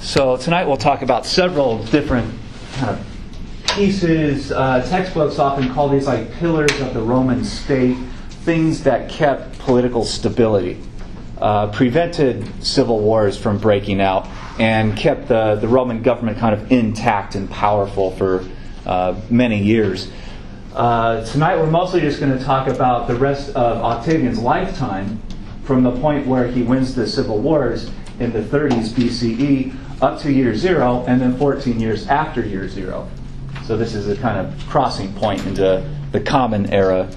So tonight we'll talk about several different kind of pieces. Textbooks often call these like pillars of the Roman state, things that kept political stability, prevented civil wars from breaking out, and kept the Roman government kind of intact and powerful for many years. Tonight we're mostly just going to talk about the rest of Octavian's lifetime, from the point where he wins the civil wars in the 30s BCE up to year 0, and then 14 years after year 0. So this is a kind of crossing point into the common era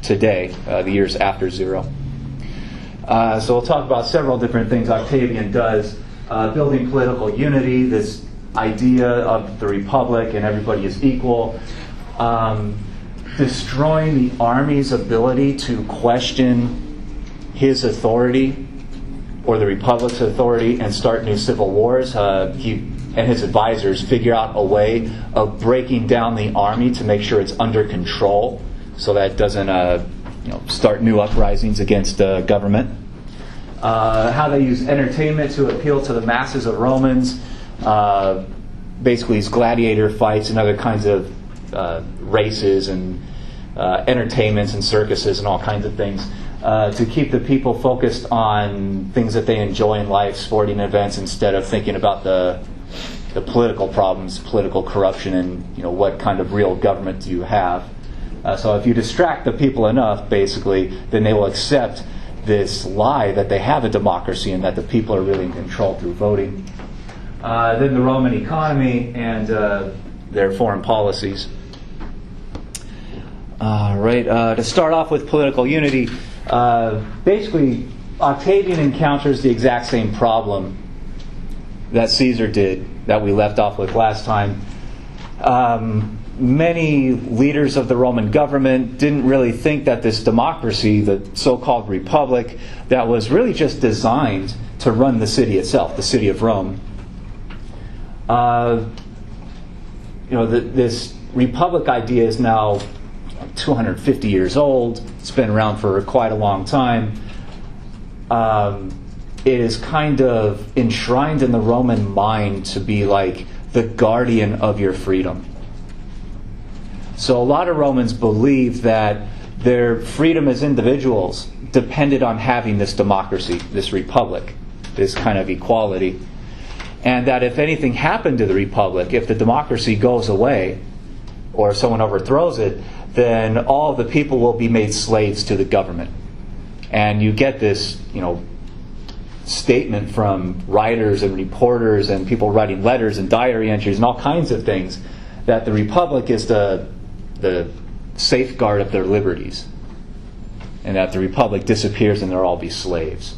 today, the years after 0. So we'll talk about several different things Octavian does, building political unity, this idea of the Republic and everybody is equal, destroying the army's ability to question his authority or the Republic's authority and start new civil wars. He and his advisors figure out a way of breaking down the army to make sure it's under control so that it doesn't start new uprisings against the government. How they use entertainment to appeal to the masses of Romans. Basically, these gladiator fights and other kinds of races and entertainments and circuses and all kinds of things to keep the people focused on things that they enjoy in life, sporting events, instead of thinking about the political problems, political corruption, and what kind of real government do you have. So if you distract the people enough, basically, then they will accept this lie that they have a democracy and that the people are really in control through voting. Then the Roman economy and their foreign policies. To start off with political unity, basically Octavian encounters the exact same problem that Caesar did, that we left off with last time. Many leaders of the Roman government didn't really think that this democracy, the so-called republic, that was really just designed to run the city itself, the city of Rome. This republic idea is now 250 years old. It's been around for quite a long time. It is kind of enshrined in the Roman mind to be like the guardian of your freedom. So a lot of Romans believed that their freedom as individuals depended on having this democracy, this republic, this kind of equality. And that if anything happened to the republic, if the democracy goes away, or if someone overthrows it, then all the people will be made slaves to the government. And you get this, statement from writers and reporters and people writing letters and diary entries and all kinds of things that the republic is the safeguard of their liberties, and that the republic disappears and they'll all be slaves.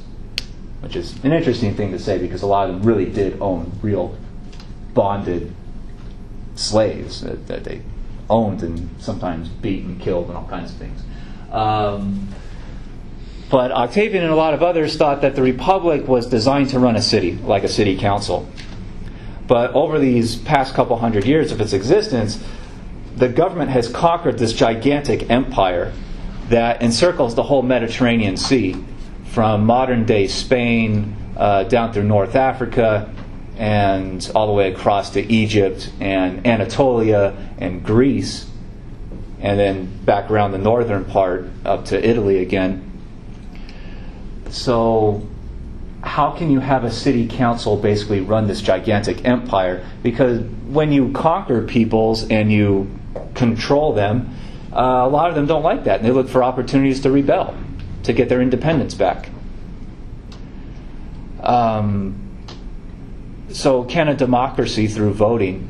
Which is an interesting thing to say, because a lot of them really did own real bonded slaves that they owned and sometimes beat and killed and all kinds of things. But Octavian and a lot of others thought that the republic was designed to run a city, like a city council. But over these past couple hundred years of its existence, the government has conquered this gigantic empire that encircles the whole Mediterranean Sea, from modern-day Spain down through North Africa and all the way across to Egypt and Anatolia and Greece, and then back around the northern part up to Italy again. So how can you have a city council basically run this gigantic empire? Because when you conquer peoples and you control them, a lot of them don't like that, and they look for opportunities to rebel, to get their independence back. So can a democracy through voting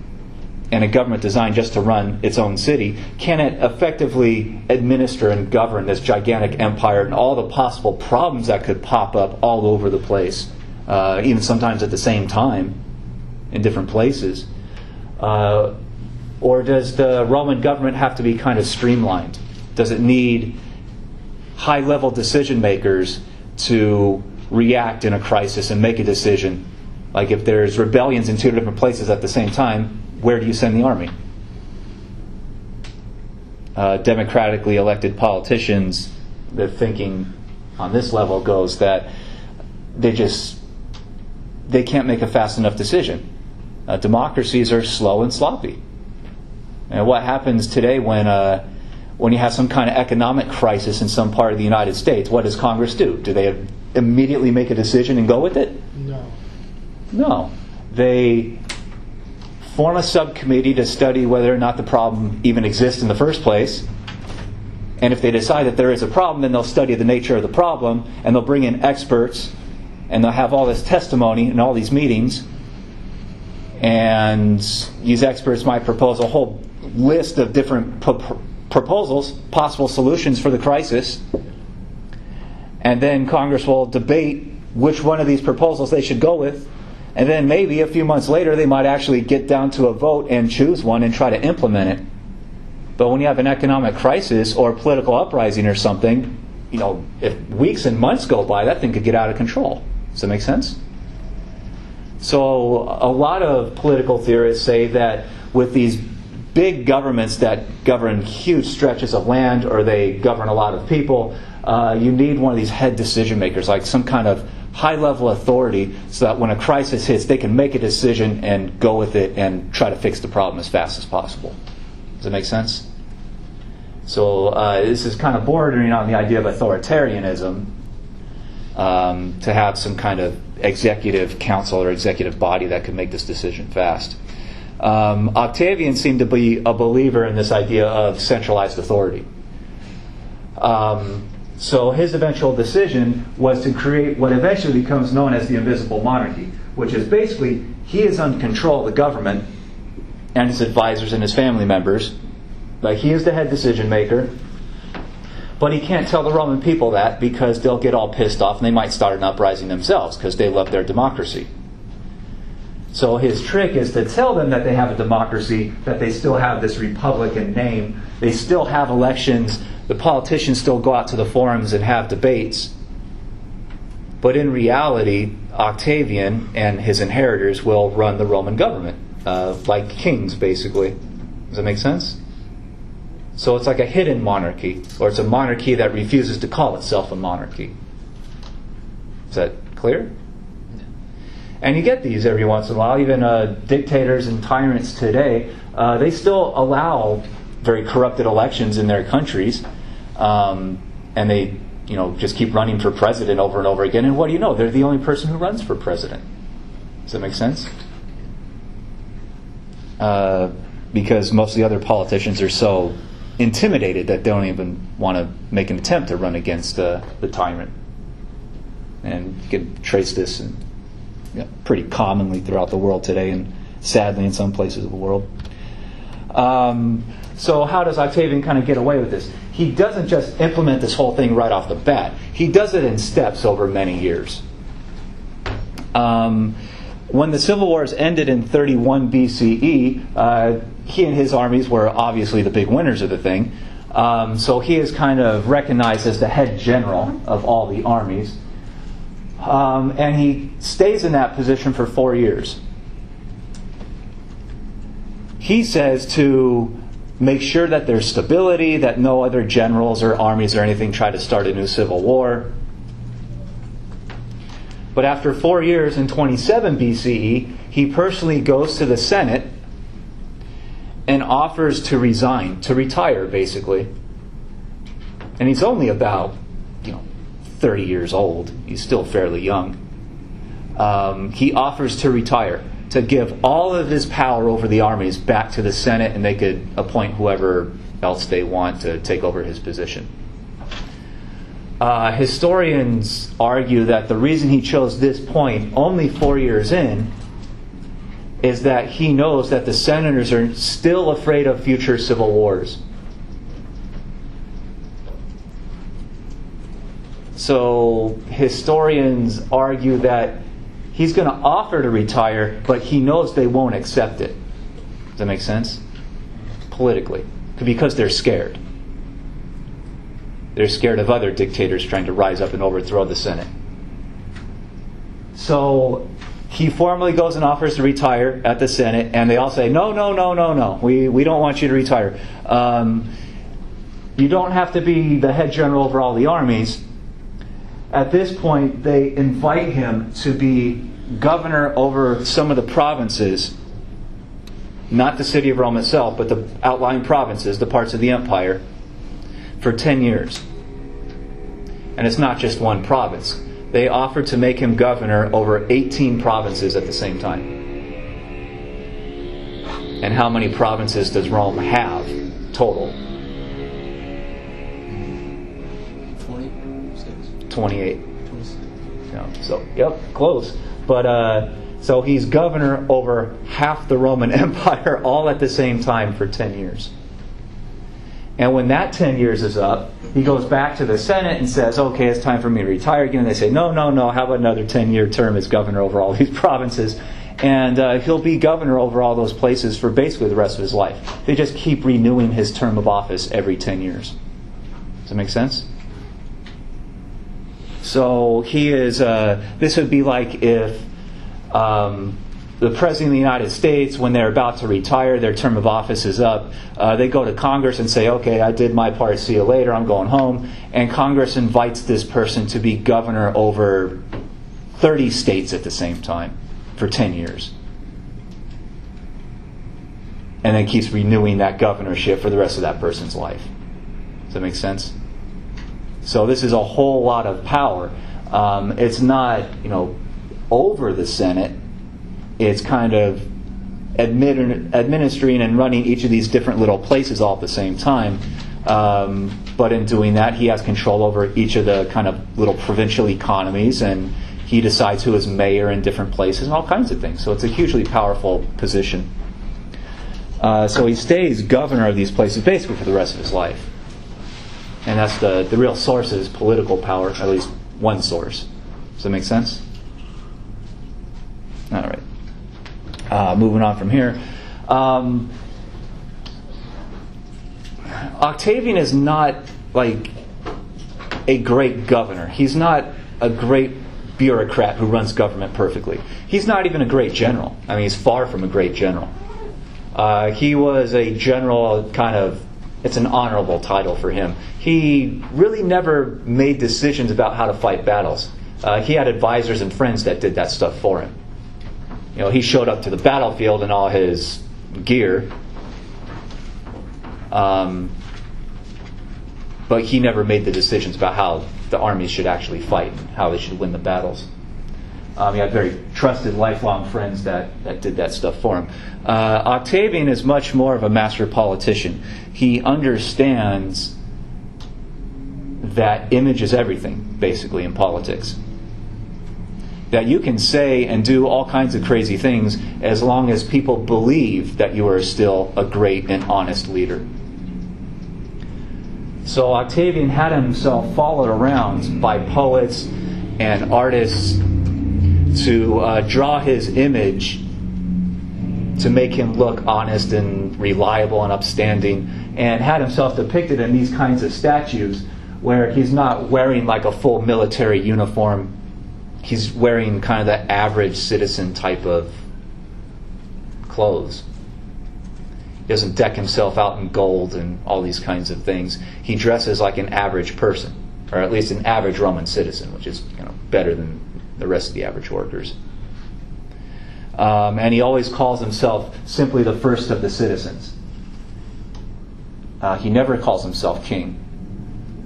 and a government designed just to run its own city, can it effectively administer and govern this gigantic empire and all the possible problems that could pop up all over the place, even sometimes at the same time in different places? Or does the Roman government have to be kind of streamlined? Does it need high-level decision makers to react in a crisis and make a decision? Like if there's rebellions in two different places at the same time, where do you send the army? Democratically elected politicians, the thinking on this level goes that they they can't make a fast enough decision. Democracies are slow and sloppy. And what happens today when you have some kind of economic crisis in some part of the United States? What does Congress do? Do they immediately make a decision and go with it? No. They form a subcommittee to study whether or not the problem even exists in the first place. And if they decide that there is a problem, then they'll study the nature of the problem, and they'll bring in experts, and they'll have all this testimony and all these meetings. And these experts might propose a whole list of different proposals, possible solutions for the crisis. And then Congress will debate which one of these proposals they should go with. And then maybe a few months later they might actually get down to a vote and choose one and try to implement it. But when you have an economic crisis or a political uprising or something, if weeks and months go by, that thing could get out of control. Does that make sense? So a lot of political theorists say that with these big governments that govern huge stretches of land, or they govern a lot of people, you need one of these head decision makers, like some kind of high-level authority, so that when a crisis hits, they can make a decision and go with it and try to fix the problem as fast as possible. Does that make sense? So this is kind of bordering on the idea of authoritarianism, to have some kind of executive council or executive body that could make this decision fast. Octavian seemed to be a believer in this idea of centralized authority. So his eventual decision was to create what eventually becomes known as the invisible monarchy, which is basically he is in control of the government and his advisors and his family members. Like, he is the head decision maker, but he can't tell the Roman people that, because they'll get all pissed off and they might start an uprising themselves because they love their democracy. So his trick is to tell them that they have a democracy, that they still have this republican name, they still have elections, the politicians still go out to the forums and have debates. But in reality, Octavian and his inheritors will run the Roman government, like kings, basically. Does that make sense? So it's like a hidden monarchy, or it's a monarchy that refuses to call itself a monarchy. Is that clear? And you get these every once in a while. Even dictators and tyrants today, they still allow very corrupted elections in their countries, and they, just keep running for president over and over again. And what do you know? They're the only person who runs for president. Does that make sense? Because most of the other politicians are so intimidated that they don't even want to make an attempt to run against the tyrant. And you can trace this pretty commonly throughout the world today, and sadly in some places of the world. So how does Octavian kind of get away with this? He doesn't just implement this whole thing right off the bat. He does it in steps over many years. When the civil wars ended in 31 BCE, he and his armies were obviously the big winners of the thing. So he is kind of recognized as the head general of all the armies. And he stays in that position for 4 years. He says to make sure that there's stability, that no other generals or armies or anything try to start a new civil war. But after 4 years, in 27 BCE, he personally goes to the Senate and offers to resign, to retire, basically. And he's only about 30 years old. He's still fairly young. He offers to retire, to give all of his power over the armies back to the Senate, and they could appoint whoever else they want to take over his position. Historians argue that the reason he chose this point only 4 years in is that he knows that the senators are still afraid of future civil wars. So historians argue that he's going to offer to retire, but he knows they won't accept it. Does that make sense? Politically. Because they're scared. They're scared of other dictators trying to rise up and overthrow the Senate. So he formally goes and offers to retire at the Senate, and they all say, no. We don't want you to retire. You don't have to be the head general over all the armies. At this point, they invite him to be governor over some of the provinces, not the city of Rome itself, but the outlying provinces, the parts of the empire, for 10 years. And it's not just one province. They offered to make him governor over 18 provinces at the same time. And how many provinces does Rome have total? 28. Yeah, so, yep, close. But so he's governor over half the Roman Empire all at the same time for 10 years. And when that 10 years is up, he goes back to the Senate and says, okay, it's time for me to retire again. And they say, no, how about another 10-year term as governor over all these provinces? And he'll be governor over all those places for basically the rest of his life. They just keep renewing his term of office every 10 years. Does that make sense? So he is, this would be like if the President of the United States, when they're about to retire, their term of office is up, they go to Congress and say, okay, I did my part, see you later, I'm going home. And Congress invites this person to be governor over 30 states at the same time for 10 years. And then keeps renewing that governorship for the rest of that person's life. Does that make sense? So this is a whole lot of power. It's not, over the Senate. It's kind of administering and running each of these different little places all at the same time. But in doing that, he has control over each of the kind of little provincial economies, and he decides who is mayor in different places and all kinds of things. So it's a hugely powerful position. So he stays governor of these places basically for the rest of his life. And that's the real source is political power, at least one source. Does that make sense? All right. Moving on from here. Octavian is not like a great governor. He's not a great bureaucrat who runs government perfectly. He's not even a great general. I mean, he's far from a great general. He was a general it's an honorable title for him. He really never made decisions about how to fight battles. He had advisors and friends that did that stuff for him. He showed up to the battlefield in all his gear, but he never made the decisions about how the armies should actually fight and how they should win the battles. He had very trusted, lifelong friends that did that stuff for him. Octavian is much more of a master politician. He understands that image is everything, basically, in politics. That you can say and do all kinds of crazy things as long as people believe that you are still a great and honest leader. So Octavian had himself followed around by poets and artists to draw his image to make him look honest and reliable and upstanding, and had himself depicted in these kinds of statues where he's not wearing like a full military uniform. He's wearing kind of the average citizen type of clothes. He doesn't deck himself out in gold and all these kinds of things. He dresses like an average person, or at least an average Roman citizen, which is better than the rest of the average workers. And he always calls himself simply the first of the citizens. He never calls himself king,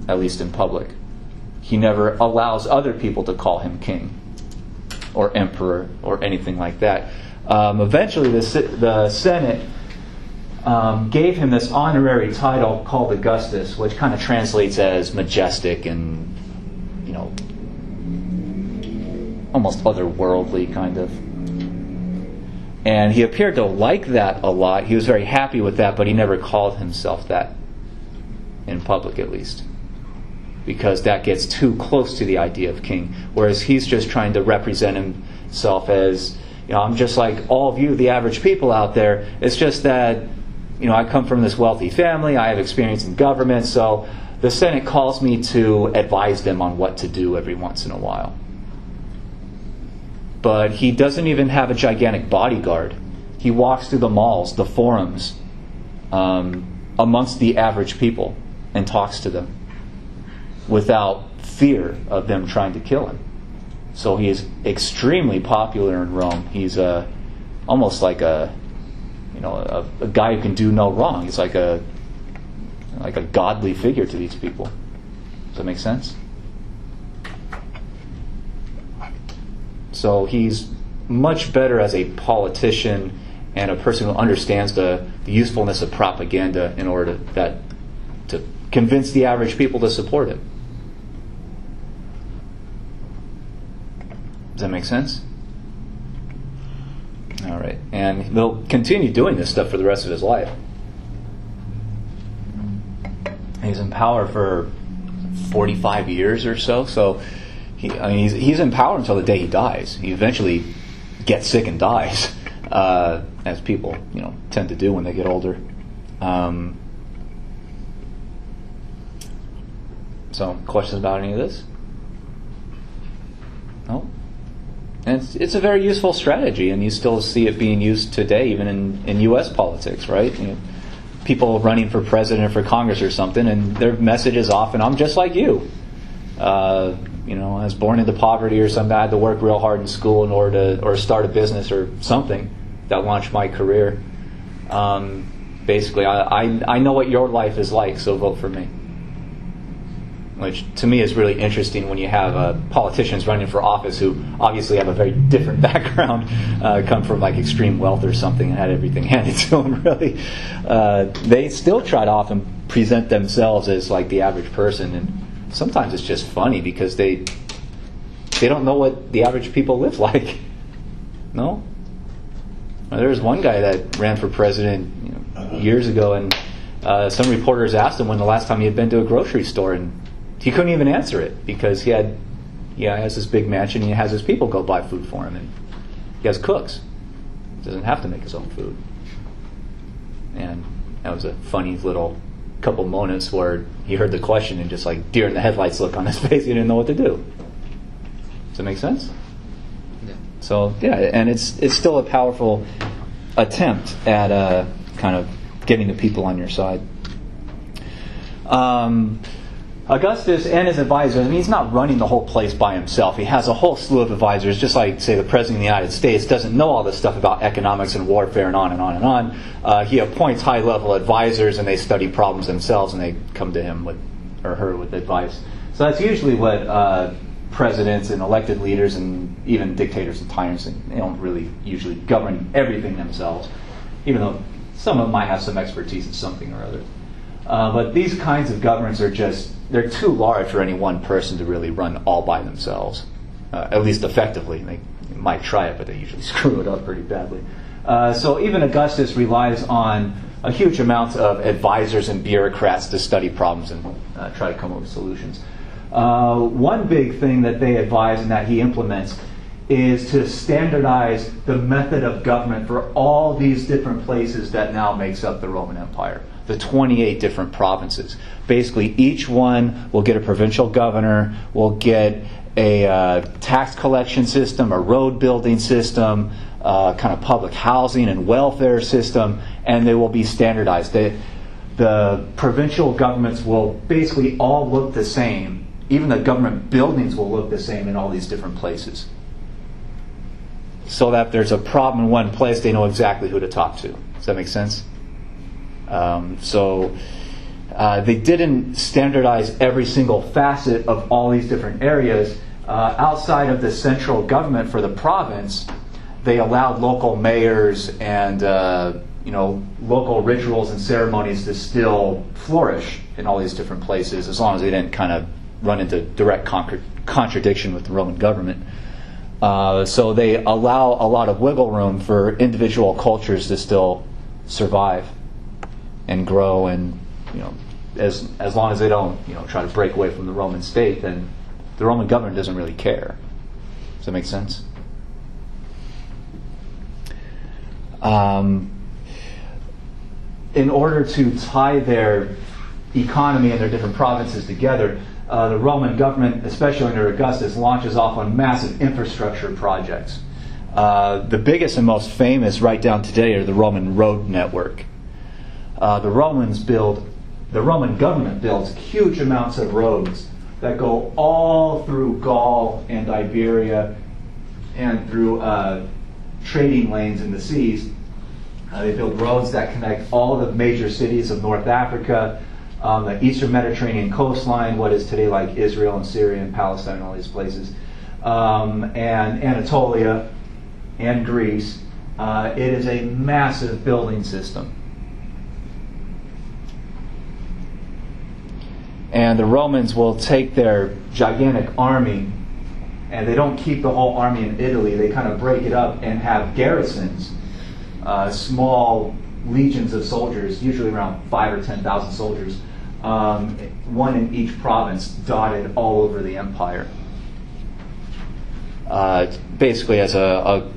at least in public. He never allows other people to call him king or emperor or anything like that. Eventually, the Senate gave him this honorary title called Augustus, which kind of translates as majestic and, almost otherworldly kind of. And he appeared to like that a lot. He was very happy with that, but he never called himself that, in public at least, because that gets too close to the idea of king. Whereas he's just trying to represent himself as, I'm just like all of you, the average people out there. It's just that, I come from this wealthy family. I have experience in government, so the Senate calls me to advise them on what to do every once in a while. But he doesn't even have a gigantic bodyguard. He walks through the malls, the forums, amongst the average people and talks to them without fear of them trying to kill him. So he is extremely popular in Rome. He's almost like a guy who can do no wrong. He's like a godly figure to these people. Does that make sense? So he's much better as a politician and a person who understands the usefulness of propaganda in order to convince the average people to support it. Does that make sense? All right. And he'll continue doing this stuff for the rest of his life. He's in power for 45 years or so. So he's in power until the day he dies. He eventually gets sick and dies, as people tend to do when they get older. So, questions about any of this? No? And it's a very useful strategy, and you still see it being used today, even in U.S. politics, right? People running for president or for Congress or something, and their message is often, I'm just like you. I was born into poverty or something. I had to work real hard in school in order or start a business or something that launched my career. Basically, I know what your life is like, so vote for me. Which to me is really interesting when you have politicians running for office who obviously have a very different background, come from like extreme wealth or something and had everything handed to them. Really, they still try to often present themselves as like the average person, and sometimes it's just funny because they don't know what the average people live like. No, there was one guy that ran for president years ago, and some reporters asked him when the last time he had been to a grocery store, and he couldn't even answer it because he has this big mansion and he has his people go buy food for him, and he has cooks. He doesn't have to make his own food. And that was a funny little couple moments where he heard the question and just like deer in the headlights look on his face. He didn't know what to do. Does that make sense? Yeah. So and it's still a powerful attempt at kind of getting the people on your side. Augustus and his advisors, he's not running the whole place by himself. He has a whole slew of advisors, just like, say, the President of the United States doesn't know all this stuff about economics and warfare and on and on and on. He appoints high-level advisors, and they study problems themselves, and they come to him or her with advice. So that's usually what presidents and elected leaders and even dictators and tyrants, they don't really usually govern everything themselves, even though some of them might have some expertise in something or other. But these kinds of governments they're too large for any one person to really run all by themselves, at least effectively. They might try it, but they usually screw it up pretty badly. So even Augustus relies on a huge amount of advisors and bureaucrats to study problems and try to come up with solutions. One big thing that they advise and that he implements is to standardize the method of government for all these different places that now makes up the Roman Empire. The 28 different provinces. Basically, each one will get a provincial governor, will get a tax collection system, a road building system, kind of public housing and welfare system, and they will be standardized. The provincial governments will basically all look the same. Even the government buildings will look the same in all these different places. So that if there's a problem in one place, they know exactly who to talk to. Does that make sense? So they didn't standardize every single facet of all these different areas. Outside of the central government for the province, they allowed local mayors and local rituals and ceremonies to still flourish in all these different places, as long as they didn't kind of run into direct contradiction with the Roman government. So they allow a lot of wiggle room for individual cultures to still survive and grow, and as long as they don't try to break away from the Roman state, then the Roman government doesn't really care. Does that make sense? In order to tie their economy and their different provinces together, the Roman government, especially under Augustus, launches off on massive infrastructure projects. The biggest and most famous right down today are the Roman road network. The Roman government builds huge amounts of roads that go all through Gaul and Iberia and through trading lanes in the seas. They build roads that connect all the major cities of North Africa, the Eastern Mediterranean coastline, what is today like Israel and Syria and Palestine and all these places, and Anatolia and Greece. It is a massive building system. And the Romans will take their gigantic army, and they don't keep the whole army in Italy. They kind of break it up and have garrisons, small legions of soldiers, usually around 5,000 or 10,000 soldiers, one in each province, dotted all over the empire. Basically as a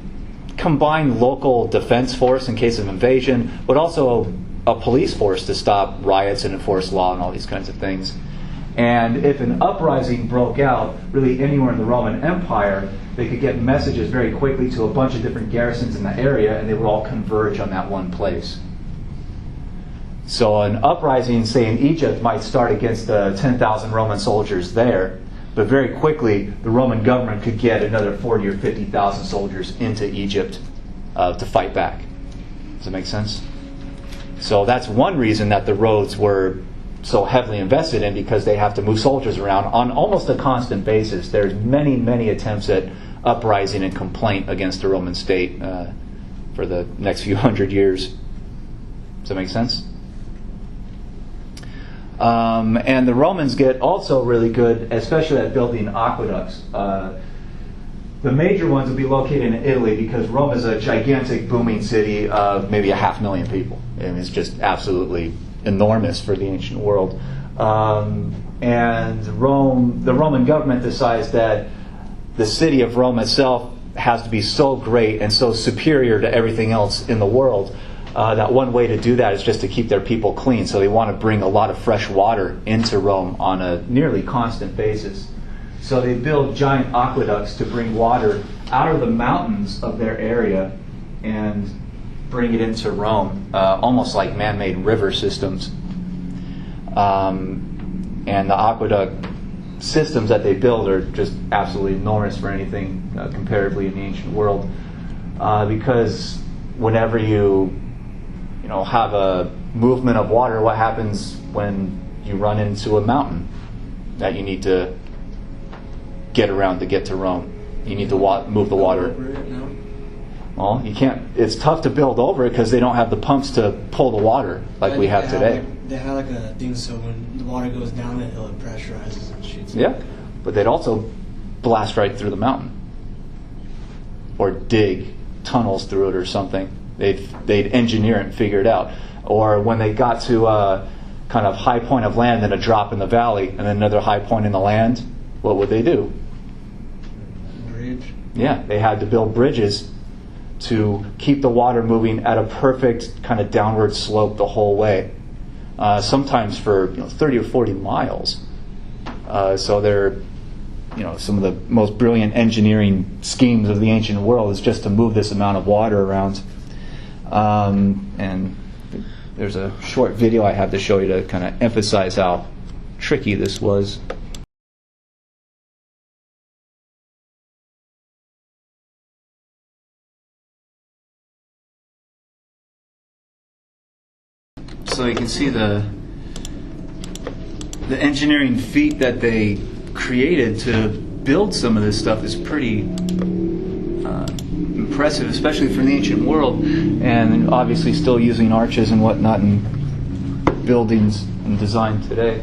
combined local defense force in case of invasion, but also a police force to stop riots and enforce law and all these kinds of things. And if an uprising broke out really anywhere in the Roman Empire, they could get messages very quickly to a bunch of different garrisons in the area, and they would all converge on that one place. So an uprising, say in Egypt, might start against the 10,000 Roman soldiers there, but very quickly the Roman government could get another 40 or 50,000 soldiers into Egypt to fight back. Does that make sense? So that's one reason that the roads were so heavily invested in, because they have to move soldiers around on almost a constant basis. There's many, many attempts at uprising and complaint against the Roman state for the next few hundred years. Does that make sense? And the Romans get also really good, especially at building aqueducts. The major ones would be located in Italy, because Rome is a gigantic, booming city of maybe 500,000 people. I mean, it's just absolutely enormous for the ancient world. And the Roman government decides that the city of Rome itself has to be so great and so superior to everything else in the world that one way to do that is just to keep their people clean. So they want to bring a lot of fresh water into Rome on a nearly constant basis. So they build giant aqueducts to bring water out of the mountains of their area and bring it into Rome, almost like man-made river systems. And the aqueduct systems that they build are just absolutely enormous for anything comparatively in the ancient world, because whenever you have a movement of water, what happens when you run into a mountain that you need to get around to get to Rome? You need to move the water. Well, you can't. It's tough to build over it because they don't have the pumps to pull the water like we have today. They have like a thing so when the water goes down the hill, it pressurizes and shoots. Yeah, but they'd also blast right through the mountain or dig tunnels through it or something. They'd engineer it and figure it out. Or when they got to a kind of high point of land and a drop in the valley and then another high point in the land, what would they do? Bridge. Yeah, they had to build bridges to keep the water moving at a perfect kind of downward slope the whole way, sometimes for 30 or 40 miles. So they're, some of the most brilliant engineering schemes of the ancient world is just to move this amount of water around. And there's a short video I have to show you to kind of emphasize how tricky this was. So you can see the engineering feat that they created to build some of this stuff is pretty impressive, especially for the ancient world, and obviously still using arches and whatnot in buildings and design today.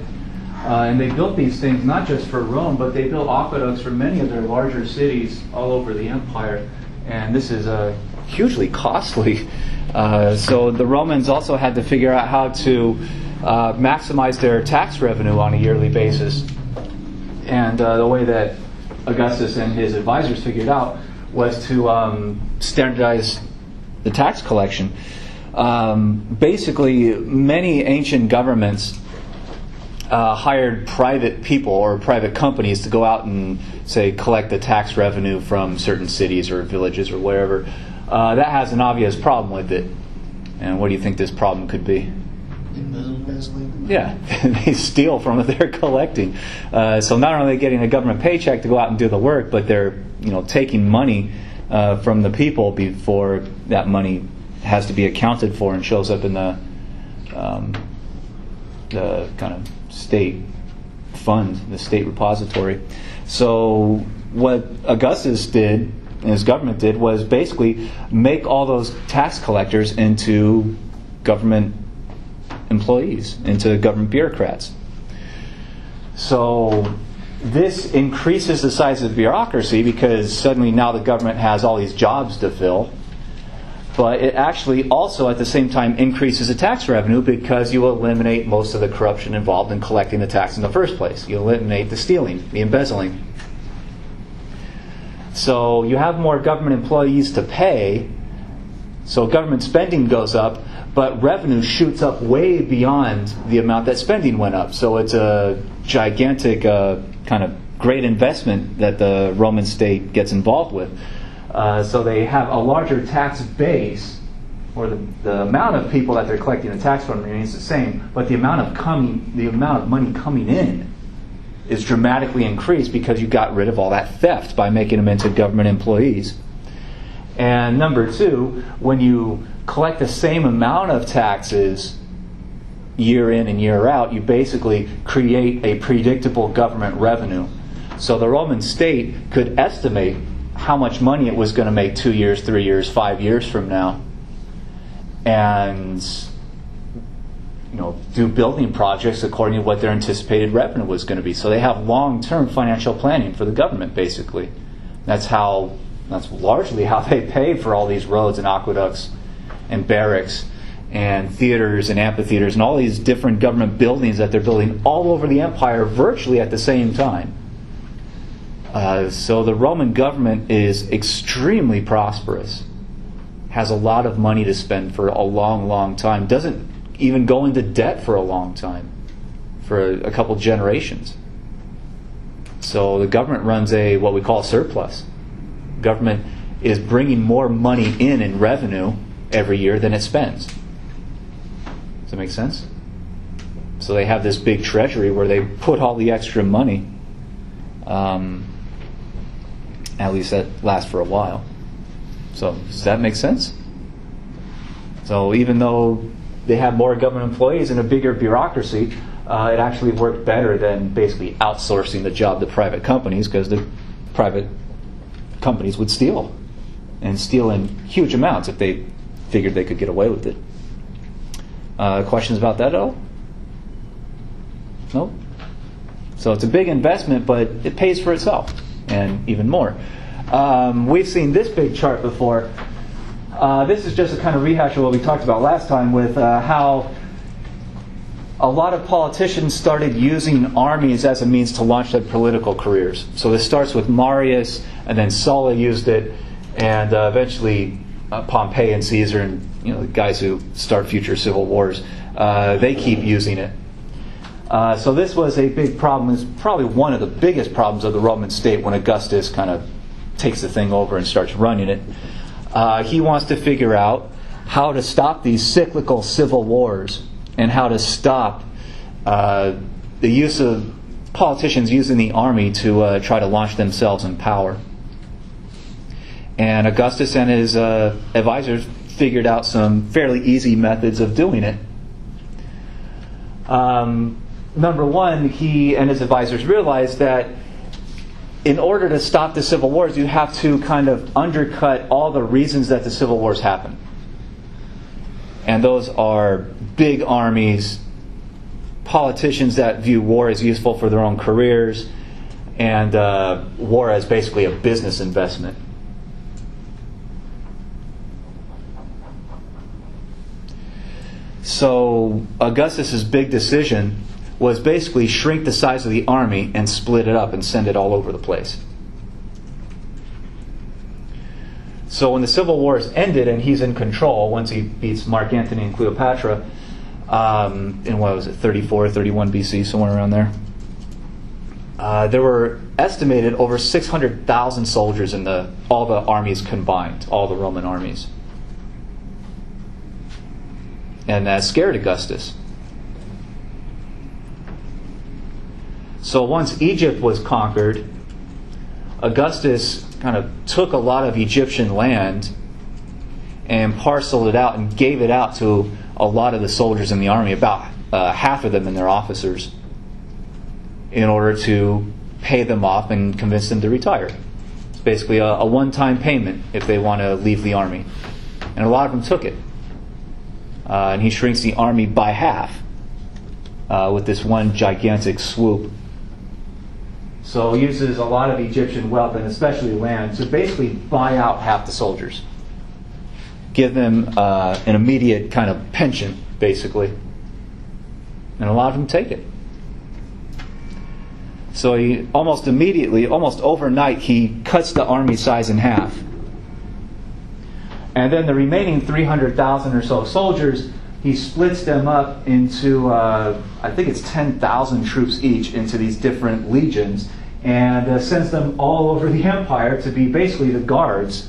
And they built these things not just for Rome, but they built aqueducts for many of their larger cities all over the empire. And this is hugely costly. So the Romans also had to figure out how to maximize their tax revenue on a yearly basis. And the way that Augustus and his advisors figured out was to standardize the tax collection. Basically, many ancient governments hired private people or private companies to go out and, say, collect the tax revenue from certain cities or villages or wherever. That has an obvious problem with it. And what do you think this problem could be? Embezzlement, basically. Yeah, they steal from what they're collecting. So not only are they getting a government paycheck to go out and do the work, but they're taking money from the people before that money has to be accounted for and shows up in the kind of state fund, the state repository. So what Augustus did, and his government did, was basically make all those tax collectors into government employees, into government bureaucrats. So this increases the size of the bureaucracy because suddenly now the government has all these jobs to fill. But it actually also at the same time increases the tax revenue because you eliminate most of the corruption involved in collecting the tax in the first place. You eliminate the stealing, the embezzling. So you have more government employees to pay, so government spending goes up, but revenue shoots up way beyond the amount that spending went up. So it's a gigantic kind of great investment that the Roman state gets involved with. So they have a larger tax base, or the amount of people that they're collecting the tax from remains the same, but the amount of money coming in is dramatically increased because you got rid of all that theft by making them into government employees. And number two, when you collect the same amount of taxes year in and year out, you basically create a predictable government revenue. So the Roman state could estimate how much money it was going to make 2 years, 3 years, 5 years from now, and do building projects according to what their anticipated revenue was going to be. So they have long-term financial planning for the government, basically. That's largely how they pay for all these roads and aqueducts and barracks and theaters and amphitheaters and all these different government buildings that they're building all over the empire virtually at the same time. So the Roman government is extremely prosperous, has a lot of money to spend for a long, long time, doesn't even go into debt for a long time, for a couple generations. So the government runs what we call a surplus. Government is bringing more money in revenue every year than it spends. Does that make sense? So they have this big treasury where they put all the extra money. At least that lasts for a while. So does that make sense? So even though they have more government employees and a bigger bureaucracy, it actually worked better than basically outsourcing the job to private companies, because the private companies would steal in huge amounts if they figured they could get away with it. Questions about that at all? Nope. So it's a big investment, but it pays for itself, and even more. We've seen this big chart before. This is just a kind of rehash of what we talked about last time with how a lot of politicians started using armies as a means to launch their political careers. So this starts with Marius, and then Sulla used it, and eventually Pompey and Caesar, and the guys who start future civil wars, they keep using it. So this was a big problem. It's probably one of the biggest problems of the Roman state when Augustus kind of takes the thing over and starts running it. He wants to figure out how to stop these cyclical civil wars and how to stop the use of politicians using the army to try to launch themselves in power. And Augustus and his advisors figured out some fairly easy methods of doing it. Number one, he and his advisors realized that in order to stop the civil wars, you have to kind of undercut all the reasons that the civil wars happen. And those are big armies, politicians that view war as useful for their own careers, and war as basically a business investment. So Augustus's big decision was basically shrink the size of the army and split it up and send it all over the place. So when the civil wars ended and he's in control, once he beats Mark Antony and Cleopatra, in 34, 31 BC, somewhere around there, there were estimated over 600,000 soldiers in all the armies combined, all the Roman armies. And that scared Augustus. So once Egypt was conquered, Augustus kind of took a lot of Egyptian land and parceled it out and gave it out to a lot of the soldiers in the army, about half of them and their officers, in order to pay them off and convince them to retire. It's basically a one-time payment if they want to leave the army. And a lot of them took it. And he shrinks the army by half with this one gigantic swoop. So he uses a lot of Egyptian wealth, and especially land, to basically buy out half the soldiers. Give them an immediate kind of pension, basically. And a lot of them take it. So he almost immediately, almost overnight, he cuts the army size in half. And then the remaining 300,000 or so soldiers, he splits them up into, I think it's 10,000 troops each, into these different legions, and sends them all over the empire to be basically the guards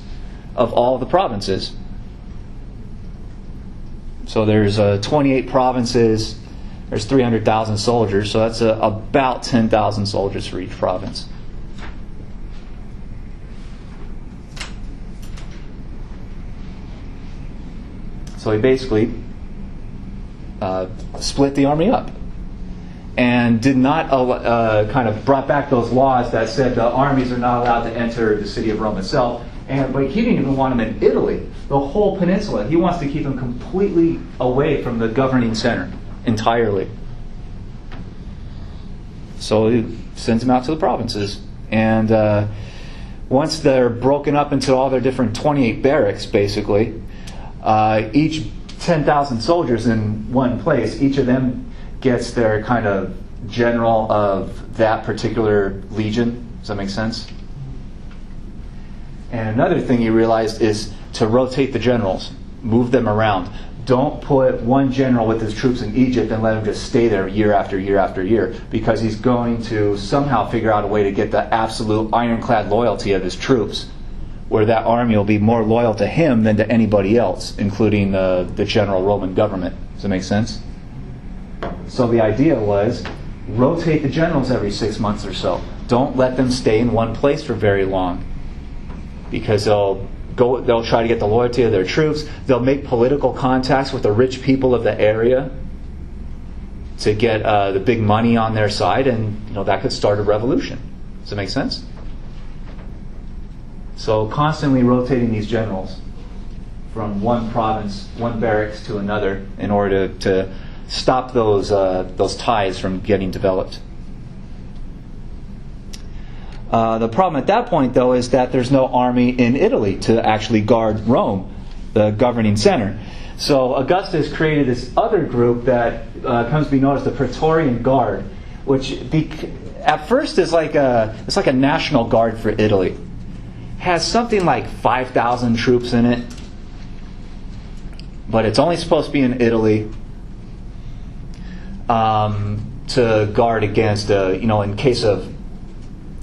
of all the provinces. So there's 28 provinces, there's 300,000 soldiers, so that's about 10,000 soldiers for each province. So he basically split the army up and did not kind of brought back those laws that said the armies are not allowed to enter the city of Rome itself. But he didn't even want them in Italy, the whole peninsula. He wants to keep them completely away from the governing center entirely. So he sends them out to the provinces. And once they're broken up into all their different 28 barracks, basically, each 10,000 soldiers in one place, each of them gets their kind of general of that particular legion. Does that make sense? And another thing he realized is to rotate the generals, move them around. Don't put one general with his troops in Egypt and let him just stay there year after year after year, because he's going to somehow figure out a way to get the absolute ironclad loyalty of his troops, where that army will be more loyal to him than to anybody else, including the general Roman government. Does that make sense? So the idea was, rotate the generals every 6 months or so. Don't let them stay in one place for very long, because they'll try to get the loyalty of their troops. They'll make political contacts with the rich people of the area to get the big money on their side, and that could start a revolution. Does that make sense? So constantly rotating these generals from one province, one barracks to another, in order to stop those ties from getting developed. The problem at that point, though, is that there's no army in Italy to actually guard Rome, the governing center. So Augustus created this other group that comes to be known as the Praetorian Guard, which at first is like it's like a national guard for Italy. Has something like 5,000 troops in it, but it's only supposed to be in Italy to guard against, in case of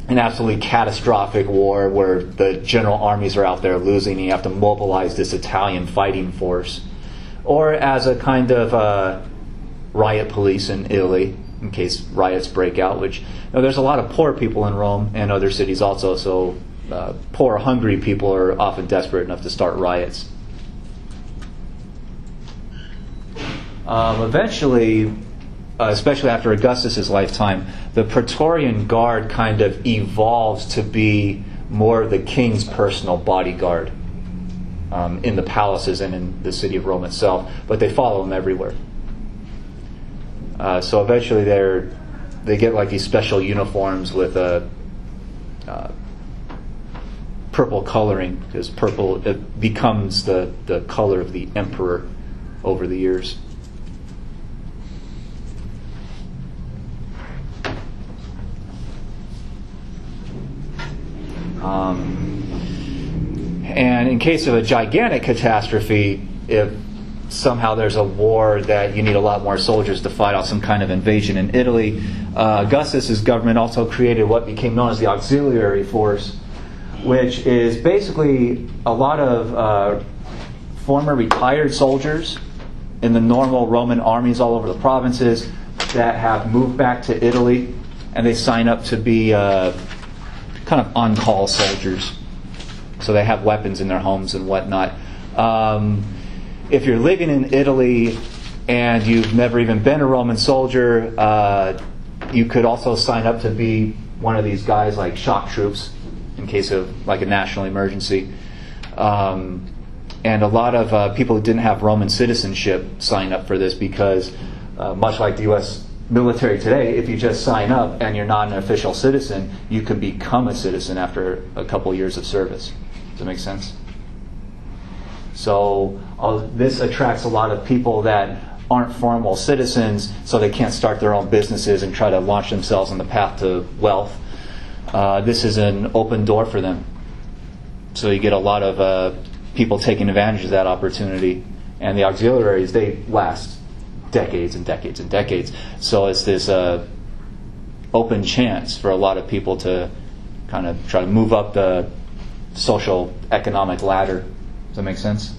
an absolutely catastrophic war where the general armies are out there losing and you have to mobilize this Italian fighting force, or as a kind of riot police in Italy in case riots break out, which there's a lot of poor people in Rome and other cities also, so poor, hungry people are often desperate enough to start riots. Eventually, especially after Augustus's lifetime, the Praetorian Guard kind of evolves to be more of the king's personal bodyguard in the palaces and in the city of Rome itself, but they follow him everywhere. So eventually they get like these special uniforms with purple coloring, because purple becomes the color of the emperor over the years. And in case of a gigantic catastrophe, if somehow there's a war that you need a lot more soldiers to fight off some kind of invasion in Italy, Augustus's government also created what became known as the auxiliary force, which is basically a lot of former retired soldiers in the normal Roman armies all over the provinces that have moved back to Italy and they sign up to be kind of on-call soldiers. So they have weapons in their homes and whatnot. If you're living in Italy and you've never even been a Roman soldier, you could also sign up to be one of these guys like shock troops in case of like a national emergency. And a lot of people who didn't have Roman citizenship signed up for this because, much like the U.S. military today, if you just sign up and you're not an official citizen, you can become a citizen after a couple years of service. Does that make sense? So this attracts a lot of people that aren't formal citizens, so they can't start their own businesses and try to launch themselves on the path to wealth. This is an open door for them. So you get a lot of people taking advantage of that opportunity. And the auxiliaries, they last decades and decades and decades. So it's this open chance for a lot of people to kind of try to move up the social economic ladder. Does that make sense?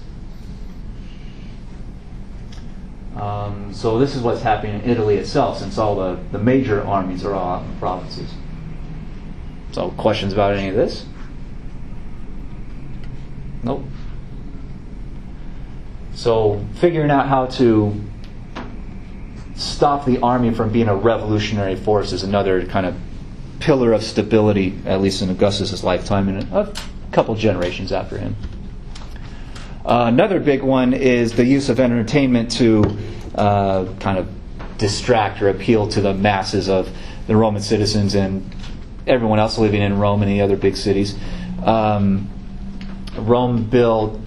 So this is what's happening in Italy itself, since all the major armies are all out in the provinces. So questions about any of this? Nope. So figuring out how to stop the army from being a revolutionary force is another kind of pillar of stability, at least in Augustus' lifetime and a couple generations after him. Another big one is the use of entertainment to kind of distract or appeal to the masses of the Roman citizens and everyone else living in Rome and the other big cities. Rome built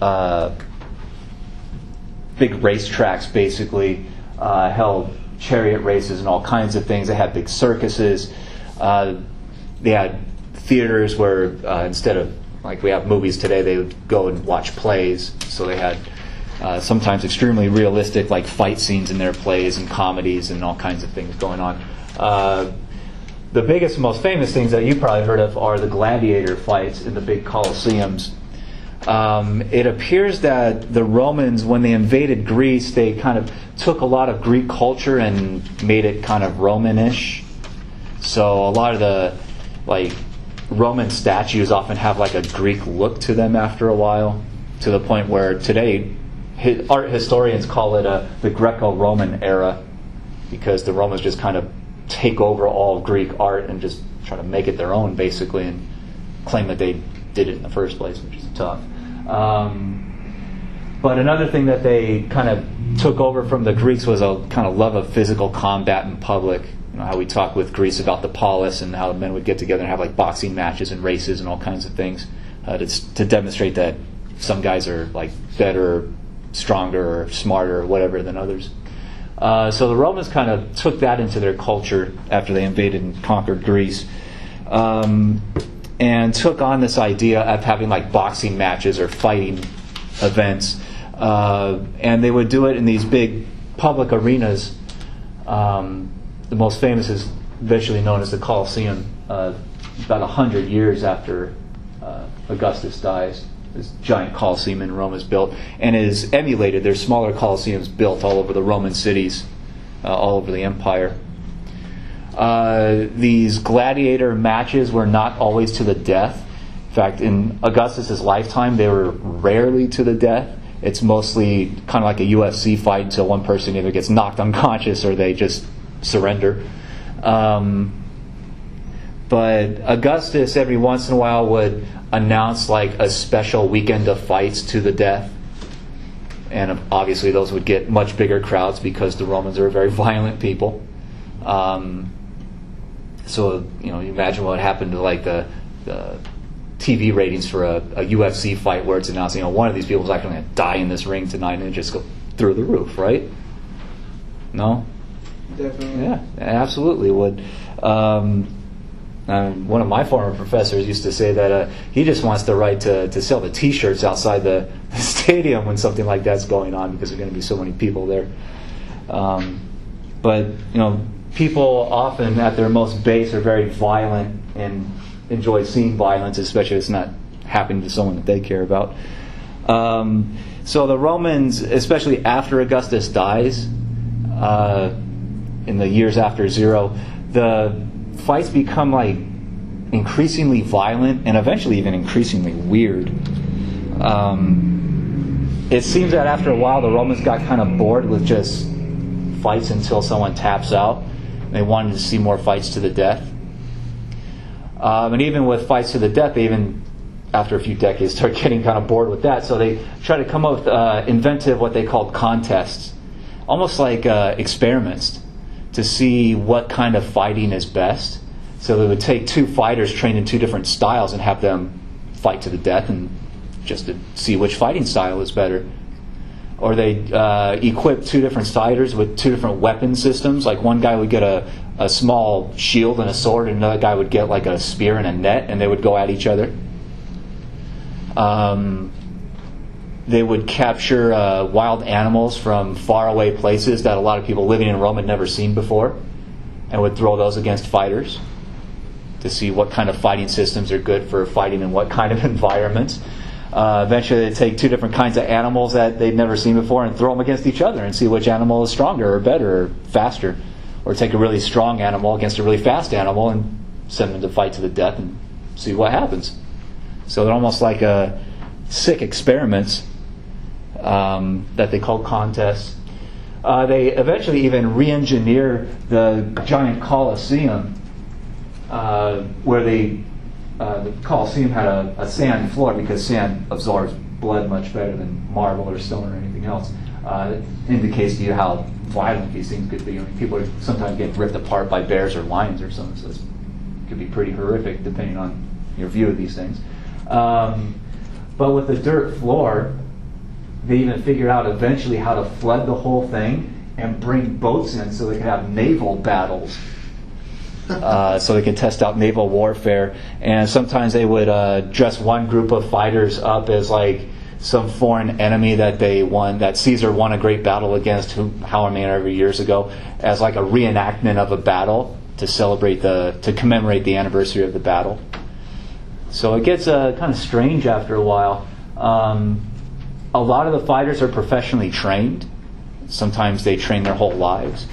big racetracks, basically, held chariot races and all kinds of things. They had big circuses. They had theaters where instead of like we have movies today, they would go and watch plays. So they had sometimes extremely realistic like fight scenes in their plays and comedies and all kinds of things going on. The biggest and most famous things that you probably heard of are the gladiator fights in the big Colosseums. It appears that the Romans, when they invaded Greece, they kind of took a lot of Greek culture and made it kind of Romanish. So a lot of the like Roman statues often have like a Greek look to them after a while, to the point where today art historians call it the Greco-Roman era, because the Romans just kind of take over all Greek art and just try to make it their own, basically, and claim that they did it in the first place, which is tough. But another thing that they kind of took over from the Greeks was a kind of love of physical combat in public. You know, how we talk with Greece about the polis and how men would get together and have like boxing matches and races and all kinds of things to demonstrate that some guys are like better, stronger, or smarter, or whatever than others. So the Romans kind of took that into their culture after they invaded and conquered Greece, and took on this idea of having like boxing matches or fighting events, and they would do it in these big public arenas. The most famous is visually known as the Colosseum, about 100 years after Augustus dies. This giant Colosseum in Rome is built and is emulated. There's smaller Colosseums built all over the Roman cities, all over the empire. These gladiator matches were not always to the death. In fact, in Augustus' lifetime, they were rarely to the death. It's mostly kind of like a UFC fight until one person either gets knocked unconscious or they just surrender. But Augustus, every once in a while, would announce like a special weekend of fights to the death. And obviously those would get much bigger crowds because the Romans are a very violent people. So, you know, you imagine what happened to like the TV ratings for a UFC fight where it's announced, you know, one of these people is actually going to die in this ring tonight, and it just go through the roof, right? No? Definitely. Yeah, absolutely would. One of my former professors used to say that he just wants the right to sell the T-shirts outside the stadium when something like that's going on, because there are going to be so many people there. But, you know, people often at their most base are very violent and enjoy seeing violence, especially if it's not happening to someone that they care about. So the Romans, especially after Augustus dies, in the years after 0, the fights become like increasingly violent and eventually even increasingly weird. It seems that after a while the Romans got kind of bored with just fights until someone taps out. They wanted to see more fights to the death. And even with fights to the death, they even, after a few decades, start getting kind of bored with that. So they try to come up with inventive, what they called contests, almost like experiments, to see what kind of fighting is best. So they would take two fighters trained in two different styles and have them fight to the death, and just to see which fighting style is better. Or they equip two different fighters with two different weapon systems. Like one guy would get a small shield and a sword, and another guy would get like a spear and a net, and they would go at each other. They would capture wild animals from faraway places that a lot of people living in Rome had never seen before, and would throw those against fighters to see what kind of fighting systems are good for fighting in what kind of environments. Eventually they'd take two different kinds of animals that they'd never seen before and throw them against each other and see which animal is stronger or better or faster. Or take a really strong animal against a really fast animal and send them to fight to the death and see what happens. So they're almost like sick experiments that they call contests. They eventually even re-engineer the giant Colosseum, where the Colosseum had a sand floor because sand absorbs blood much better than marble or stone or anything else. It indicates to you how violent these things could be. I mean, people are sometimes getting ripped apart by bears or lions or something, so it could be pretty horrific depending on your view of these things. But with the dirt floor, they even figured out eventually how to flood the whole thing and bring boats in so they could have naval battles. So they could test out naval warfare. And sometimes they would dress one group of fighters up as like some foreign enemy that they won, that Caesar won a great battle against however many years ago, as like a reenactment of a battle to celebrate to commemorate the anniversary of the battle. So it gets kind of strange after a while. A lot of the fighters are professionally trained. Sometimes they train their whole lives.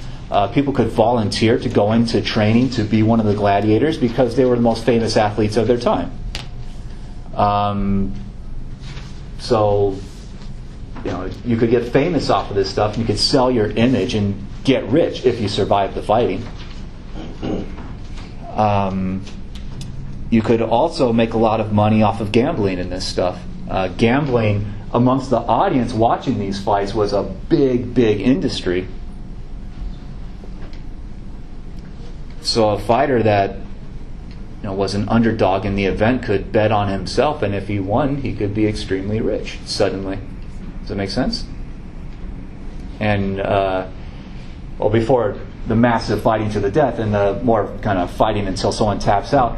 People could volunteer to go into training to be one of the gladiators because they were the most famous athletes of their time. So, you could get famous off of this stuff, and you could sell your image and get rich if you survived the fighting. You could also make a lot of money off of gambling in this stuff. Gambling amongst the audience watching these fights was a big, big industry. So a fighter that was an underdog in the event could bet on himself, and if he won, he could be extremely rich suddenly. Does that make sense? And before the massive fighting to the death and the more kind of fighting until someone taps out,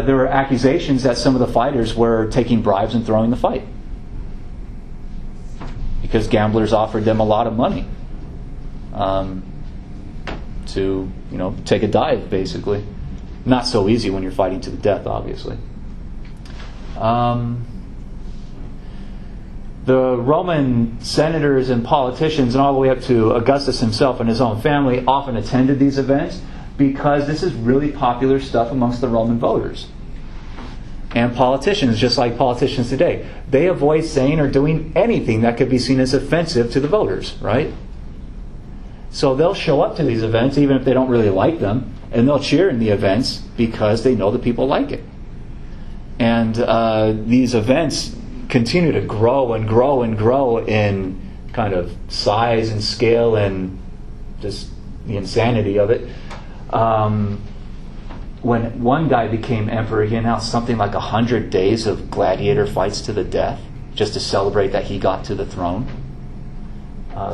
there were accusations that some of the fighters were taking bribes and throwing the fight because gamblers offered them a lot of money to take a dive, basically. Not so easy when you're fighting to the death, obviously. The Roman senators and politicians, and all the way up to Augustus himself and his own family, often attended these events because this is really popular stuff amongst the Roman voters. And politicians, just like politicians today, they avoid saying or doing anything that could be seen as offensive to the voters, right? So they'll show up to these events even if they don't really like them, and they'll cheer in the events because they know the people like it. And these events continue to grow and grow and grow in kind of size and scale and just the insanity of it. When one guy became emperor, he announced something like 100 days of gladiator fights to the death just to celebrate that he got to the throne.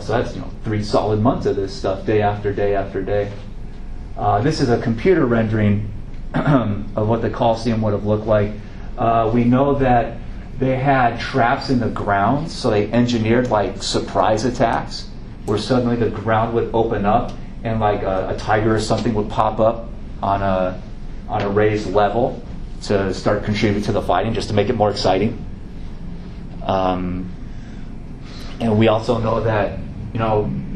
So that's 3 solid months of this stuff, day after day after day. This is a computer rendering of what the Colosseum would have looked like. We know that they had traps in the ground, so they engineered like surprise attacks, where suddenly the ground would open up and like a tiger or something would pop up on a raised level to start contributing to the fighting, just to make it more exciting. And we also know that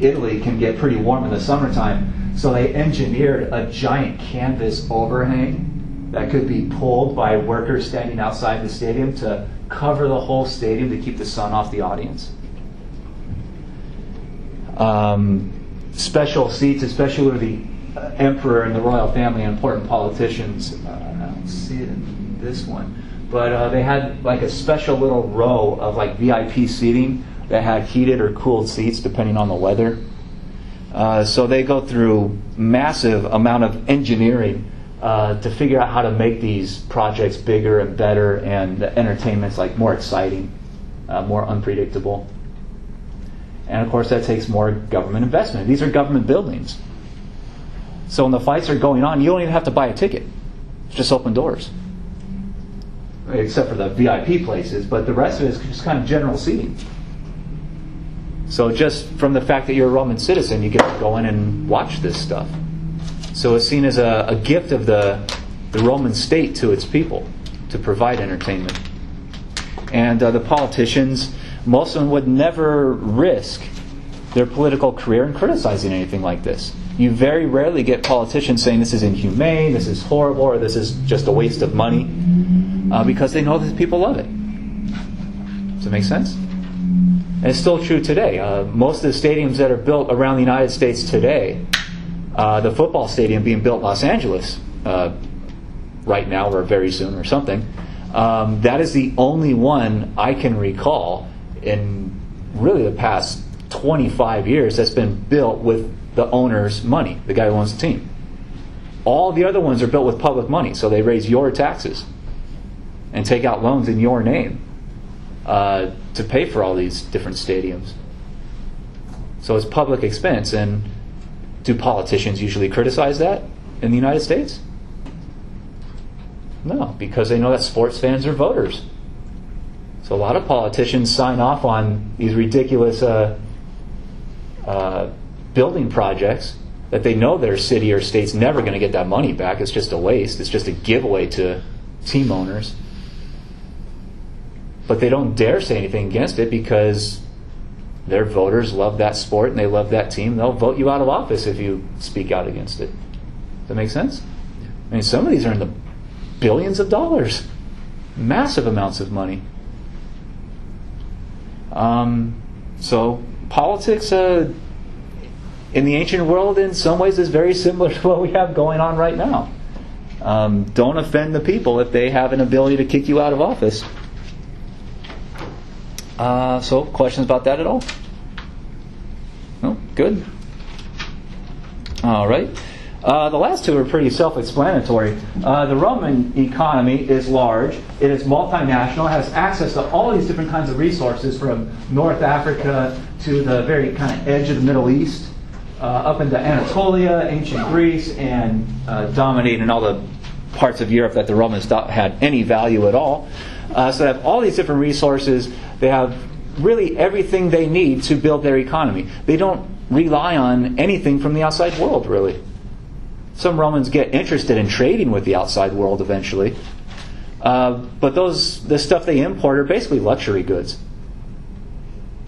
Italy can get pretty warm in the summertime. So they engineered a giant canvas overhang that could be pulled by workers standing outside the stadium to cover the whole stadium to keep the sun off the audience. Special seats, especially with the emperor and the royal family and important politicians. I don't see it in this one. But they had like a special little row of like VIP seating that had heated or cooled seats depending on the weather. So they go through massive amount of engineering to figure out how to make these projects bigger and better, and the entertainment's like more exciting, more unpredictable. And of course that takes more government investment. These are government buildings. So when the fights are going on, you don't even have to buy a ticket. It's just open doors. Except for the VIP places, but the rest of it is just kind of general seating. So just from the fact that you're a Roman citizen, you get to go in and watch this stuff. So it's seen as a gift of the Roman state to its people to provide entertainment. And the politicians, most of them would never risk their political career in criticizing anything like this. You very rarely get politicians saying this is inhumane, this is horrible, or this is just a waste of money, because they know that people love it. Does that make sense? And it's still true today. Most of the stadiums that are built around the United States today, the football stadium being built in Los Angeles right now or very soon or something, that is the only one I can recall in really the past 25 years that's been built with the owner's money, the guy who owns the team. All the other ones are built with public money, so they raise your taxes and take out loans in your name to pay for all these different stadiums. So it's public expense. And do politicians usually criticize that in the United States? No, because they know that sports fans are voters. So a lot of politicians sign off on these ridiculous building projects that they know their city or state's never going to get that money back. It's just a waste. It's just a giveaway to team owners. But they don't dare say anything against it because their voters love that sport and they love that team. They'll vote you out of office if you speak out against it. Does that make sense? I mean, some of these are in the billions of dollars. Massive amounts of money. So politics in the ancient world in some ways is very similar to what we have going on right now. Don't offend the people if they have an ability to kick you out of office. So questions about that at all? No? Good. All right. The last two are pretty self-explanatory. The Roman economy is large. It is multinational. It has access to all these different kinds of resources, from North Africa to the very kind of edge of the Middle East, up into Anatolia, ancient Greece, and dominating all the parts of Europe that the Romans thought had any value at all. So they have all these different resources. They have really everything they need to build their economy. They don't rely on anything from the outside world, really. Some Romans get interested in trading with the outside world eventually. But the stuff they import are basically luxury goods.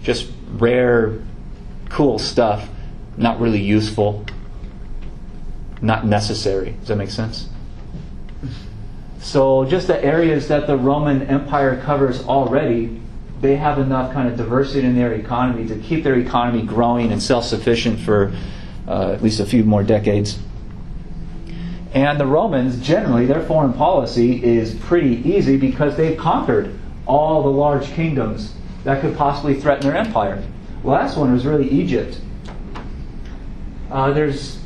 Just rare, cool stuff, not really useful, not necessary. Does that make sense? So just the areas that the Roman Empire covers already, they have enough kind of diversity in their economy to keep their economy growing and self-sufficient for at least a few more decades. And the Romans, generally, their foreign policy is pretty easy because they've conquered all the large kingdoms that could possibly threaten their empire. The last one was really Egypt. There's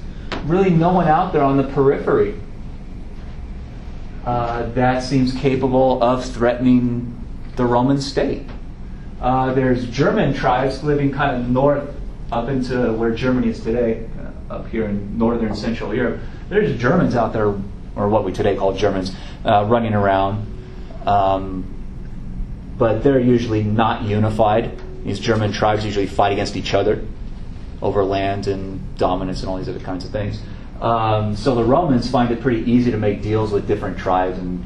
really no one out there on the periphery that seems capable of threatening the Roman state. There's German tribes living kind of north up into where Germany is today, up here in northern Central Europe. There's Germans out there, or what we today call Germans, running around. But they're usually not unified. These German tribes usually fight against each other over land and dominance and all these other kinds of things. So the Romans find it pretty easy to make deals with different tribes and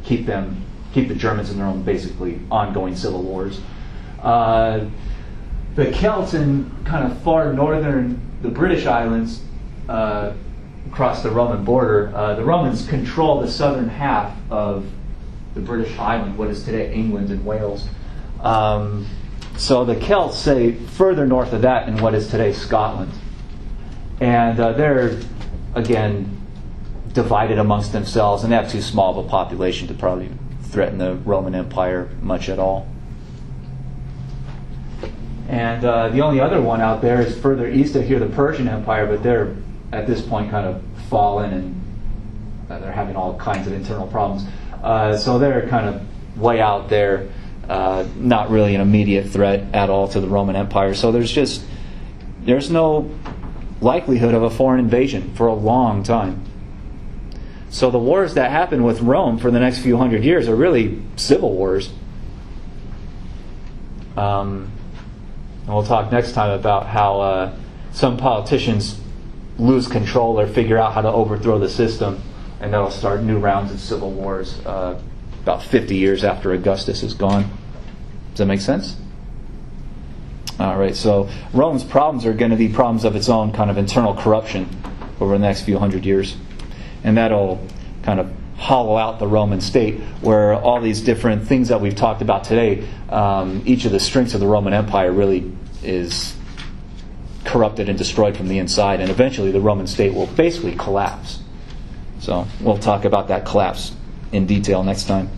keep the Germans in their own basically ongoing civil wars. The Celts in kind of far northern, the British Islands, across the Roman border. The Romans control the southern half of the British island, what is today England and Wales. So the Celts say further north of that in what is today Scotland. And they're, again, divided amongst themselves, and they have too small of a population to probably threaten the Roman Empire much at all. And the only other one out there is further east of here, the Persian Empire, but they're at this point kind of fallen, and they're having all kinds of internal problems. So they're kind of way out there, not really an immediate threat at all to the Roman Empire. So there's no likelihood of a foreign invasion for a long time. So the wars that happen with Rome for the next few hundred years are really civil wars. And we'll talk next time about how some politicians lose control or figure out how to overthrow the system, and that'll start new rounds of civil wars about 50 years after Augustus is gone. Does that make sense? All right, so Rome's problems are going to be problems of its own, kind of internal corruption over the next few hundred years. And that'll kind of hollow out the Roman state, where all these different things that we've talked about today, each of the strengths of the Roman Empire really is corrupted and destroyed from the inside, and eventually the Roman state will basically collapse. So we'll talk about that collapse in detail next time.